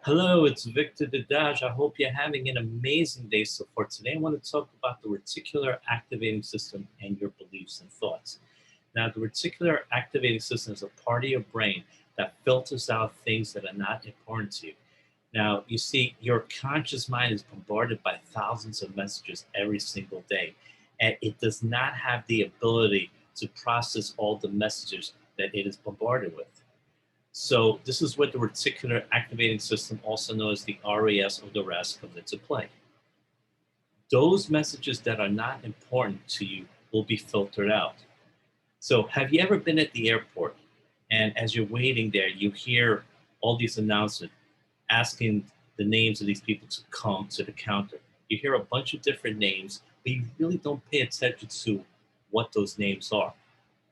Hello, it's Victor Dedaj. I hope you're having an amazing day so far. Today, I want to talk about the reticular activating system and your beliefs and thoughts. Now, the reticular activating system is a part of your brain that filters out things that are not important to you. Now, you see, your conscious mind is bombarded by thousands of messages every single day, and it does not have the ability to process all the messages that it is bombarded with. So this is where the reticular activating system, also known as the r.a.s or the r.a.s, comes into play. Those messages that are not important to you will be filtered out. So have you ever been at the airport and as you're waiting there, you hear all these announcements asking the names of these people to come to the counter? You hear a bunch of different names, but you really don't pay attention to what those names are.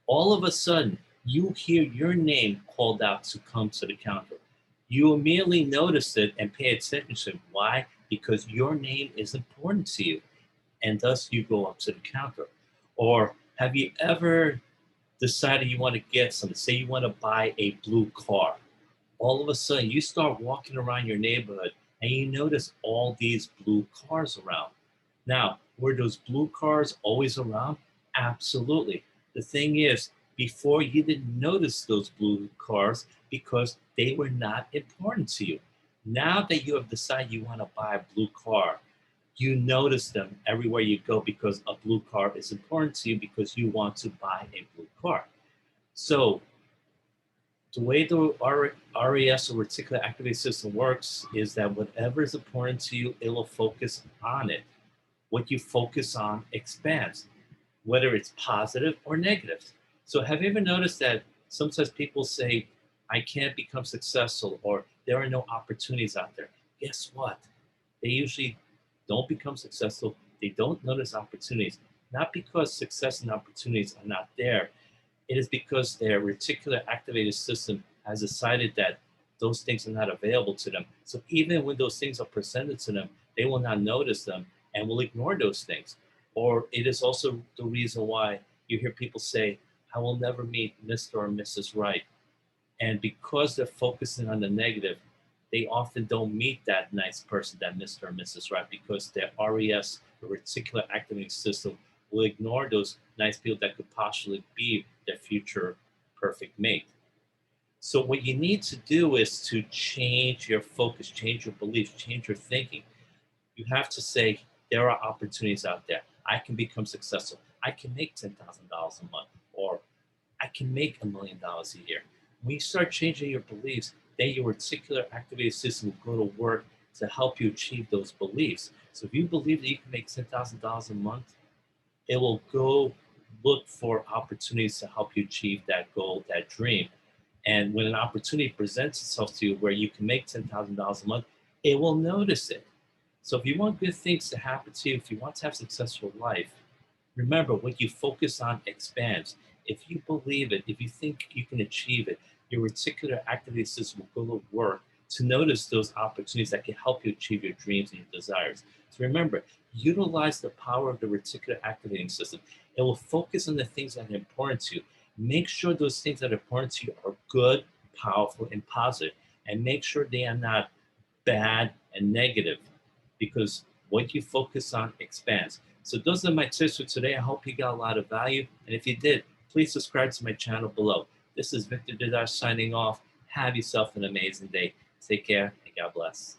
All of a sudden, you hear your name called out to come to the counter. You immediately notice it and pay attention to it. Why? Because your name is important to you, and thus you go up to the counter. Or have you ever decided you want to get something? Say you want to buy a blue car. All of a sudden, you start walking around your neighborhood and you notice all these blue cars around. Now, were those blue cars always around? Absolutely. The thing is, before you didn't notice those blue cars because they were not important to you. Now that you have decided you want to buy a blue car, you notice them everywhere you go because a blue car is important to you because you want to buy a blue car. So the way the r.a.s or reticular activating system works is that whatever is important to you, it will focus on it. What you focus on expands, whether it's positive or negative. So have you ever noticed that sometimes people say, I can't become successful, or there are no opportunities out there? Guess what? They usually don't become successful. They don't notice opportunities, not because success and opportunities are not there. It is because their reticular activated system has decided that those things are not available to them. So even when those things are presented to them, they will not notice them and will ignore those things. Or it is also the reason why you hear people say, I will never meet Mr. or Mrs. Right. And because they're focusing on the negative, they often don't meet that nice person, that Mr. or Mrs. Right, because their r.a.s, the reticular activating system, will ignore those nice people that could possibly be their future perfect mate. So what you need to do is to change your focus, change your beliefs, change your thinking. You have to say, there are opportunities out there. I can become successful. I can make $10,000 a month, or I can make $1 million a year. When you start changing your beliefs, then your reticular activating system will go to work to help you achieve those beliefs. So if you believe that you can make $10,000 a month, it will go look for opportunities to help you achieve that goal, that dream. And when an opportunity presents itself to you where you can make $10,000 a month, it will notice it. So if you want good things to happen to you, if you want to have a successful life, remember what you focus on expands. If you believe it, if you think you can achieve it, your reticular activating system will go to work to notice those opportunities that can help you achieve your dreams and your desires. So remember, utilize the power of the reticular activating system. It will focus on the things that are important to you. Make sure those things that are important to you are good, powerful, and positive. And make sure they are not bad and negative, because what you focus on expands. So those are my tips for today. I hope you got a lot of value. And if you did, please subscribe to my channel below. This is Victor Dedaj signing off. Have yourself an amazing day. Take care and God bless.